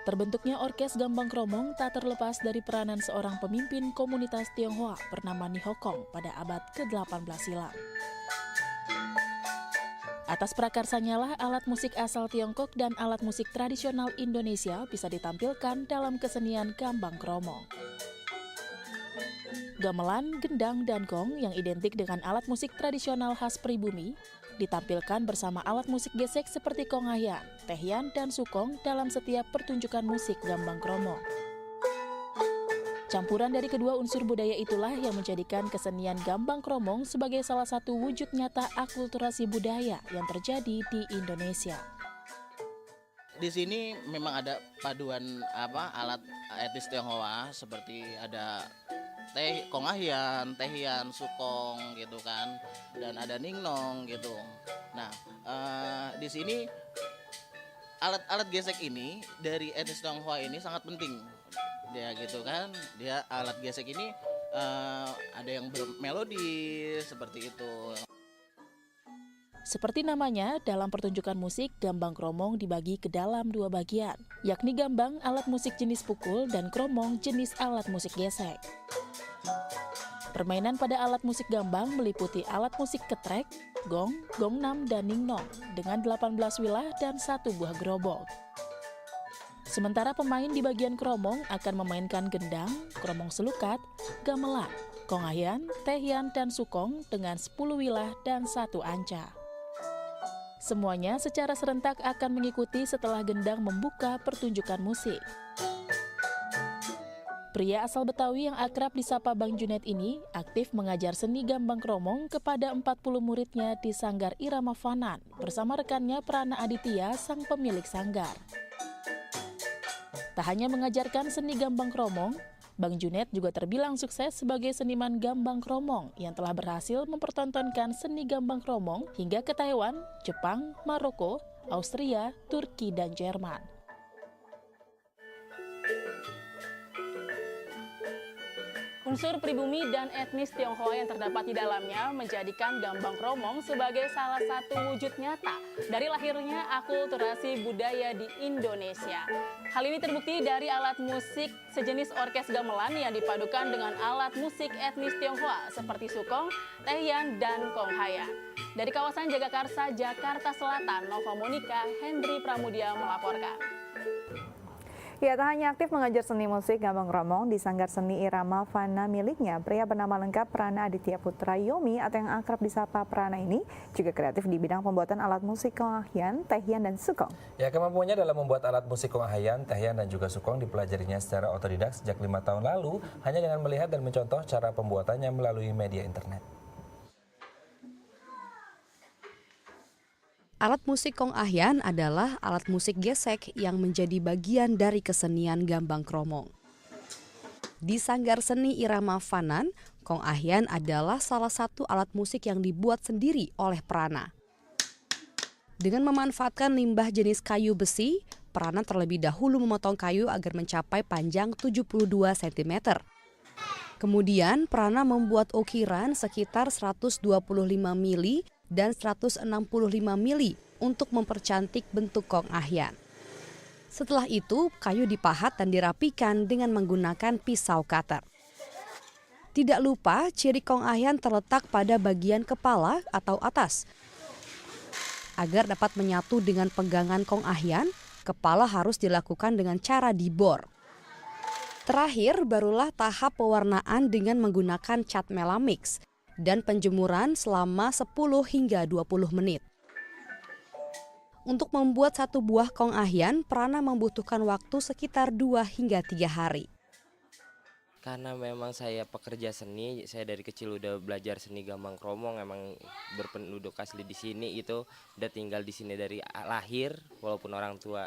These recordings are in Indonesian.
Terbentuknya Orkes Gambang Kromong tak terlepas dari peranan seorang pemimpin komunitas Tionghoa bernama Ni Hokong pada abad ke-18 silam. Atas prakarsanya lah alat musik asal Tiongkok dan alat musik tradisional Indonesia bisa ditampilkan dalam kesenian Gambang Kromong. Gamelan, gendang, dan gong yang identik dengan alat musik tradisional khas pribumi ditampilkan bersama alat musik gesek seperti kongayan, tehian, dan sukong dalam setiap pertunjukan musik Gambang Kromong. Campuran dari kedua unsur budaya itulah yang menjadikan kesenian Gambang Kromong sebagai salah satu wujud nyata akulturasi budaya yang terjadi di Indonesia. Di sini memang ada paduan alat etnis Tionghoa seperti ada kongahian, tehian, sukong gitu kan, dan ada ningnong gitu. Nah, di sini alat-alat gesek ini dari etnis Tionghoa ini sangat penting. Dia gitu kan, dia alat gesek ini ada yang bermelodi seperti itu. Seperti namanya, dalam pertunjukan musik, Gambang Kromong dibagi ke dalam dua bagian, yakni gambang alat musik jenis pukul dan kromong jenis alat musik gesek. Permainan pada alat musik gambang meliputi alat musik ketrek, gong, gongnam, dan ningnong dengan 18 wilah dan 1 buah gerobok. Sementara pemain di bagian kromong akan memainkan gendang, kromong selukat, gamelan, kongahian, tehian, dan sukong dengan 10 wilah dan 1 anca. Semuanya secara serentak akan mengikuti setelah gendang membuka pertunjukan musik. Pria asal Betawi yang akrab disapa Bang Junet ini aktif mengajar seni Gambang Kromong kepada 40 muridnya di Sanggar Irama Fanan bersama rekannya Prana Aditya, sang pemilik sanggar. Tak hanya mengajarkan seni Gambang Kromong, Bang Junet juga terbilang sukses sebagai seniman Gambang Kromong yang telah berhasil mempertontonkan seni Gambang Kromong hingga ke Taiwan, Jepang, Maroko, Austria, Turki, dan Jerman. Unsur pribumi dan etnis Tionghoa yang terdapat di dalamnya menjadikan Gambang Kromong sebagai salah satu wujud nyata dari lahirnya akulturasi budaya di Indonesia. Hal ini terbukti dari alat musik sejenis orkes gamelan yang dipadukan dengan alat musik etnis Tionghoa seperti sukong, tehian, dan konghayan. Dari kawasan Jagakarsa, Jakarta Selatan, Nova Monika, Hendri Pramudia melaporkan. Ya, tak hanya aktif mengajar seni musik Gambang Kromong di Sanggar Seni Irama Fana miliknya, pria bernama lengkap Prana Aditya Putra Yomi atau yang akrab disapa Prana ini juga kreatif di bidang pembuatan alat musik kongahian, tehian, dan sukong. Ya, kemampuannya dalam membuat alat musik kongahian, tehian, dan juga sukong dipelajarinya secara otodidak sejak 5 tahun lalu hanya dengan melihat dan mencontoh cara pembuatannya melalui media internet. Alat musik kongahian adalah alat musik gesek yang menjadi bagian dari kesenian Gambang Kromong. Di Sanggar Seni Irama Fanan, kongahian adalah salah satu alat musik yang dibuat sendiri oleh Prana. Dengan memanfaatkan limbah jenis kayu besi, Prana terlebih dahulu memotong kayu agar mencapai panjang 72 cm. Kemudian Prana membuat ukiran sekitar 125 mili dan 165 mili untuk mempercantik bentuk kongahian. Setelah itu, kayu dipahat dan dirapikan dengan menggunakan pisau cutter. Tidak lupa, ciri kongahian terletak pada bagian kepala atau atas. Agar dapat menyatu dengan pegangan kongahian, kepala harus dilakukan dengan cara dibor. Terakhir, barulah tahap pewarnaan dengan menggunakan cat melamix dan penjemuran selama 10 hingga 20 menit. Untuk membuat satu buah kongahian, Prana membutuhkan waktu sekitar 2 hingga 3 hari. Karena memang saya pekerja seni, saya dari kecil udah belajar seni Gambang Kromong, emang berpenduduk asli di sini itu, udah tinggal di sini dari lahir, walaupun orang tua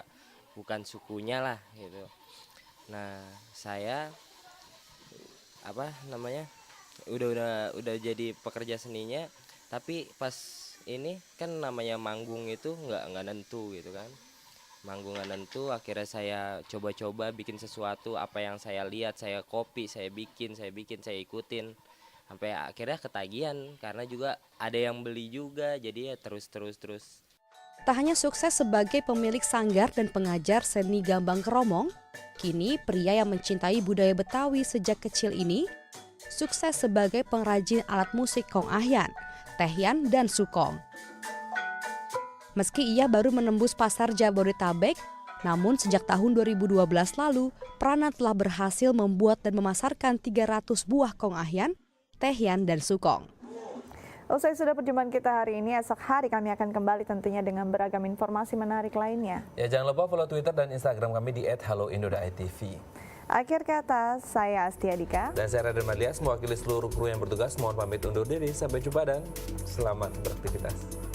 bukan sukunya lah gitu. Nah, saya udah jadi pekerja seninya, tapi pas ini kan namanya manggung itu nggak nentu gitu kan, manggung nggak nentu. Akhirnya saya coba-coba bikin sesuatu, apa yang saya lihat saya copy, saya bikin, saya ikutin, sampai akhirnya ketagihan karena juga ada yang beli juga, jadi ya terus. Tak hanya sukses sebagai pemilik sanggar dan pengajar seni gambang kromong, kini pria yang mencintai budaya Betawi sejak kecil ini sukses sebagai pengrajin alat musik Kong Ahyan, tehian, dan sukong. Meski ia baru menembus pasar Jabodetabek, namun sejak tahun 2012 lalu, Prana telah berhasil membuat dan memasarkan 300 buah Kong Ahyan, tehian, dan sukong. Usai sudah perjumpaan kita hari ini, esok hari kami akan kembali tentunya dengan beragam informasi menarik lainnya. Ya, jangan lupa follow Twitter dan Instagram kami di @haloindo.itv. Akhir kata, saya Astia Dika. Dan saya Raden Madlias, mewakili seluruh kru yang bertugas, mohon pamit undur diri. Sampai jumpa dan selamat beraktivitas.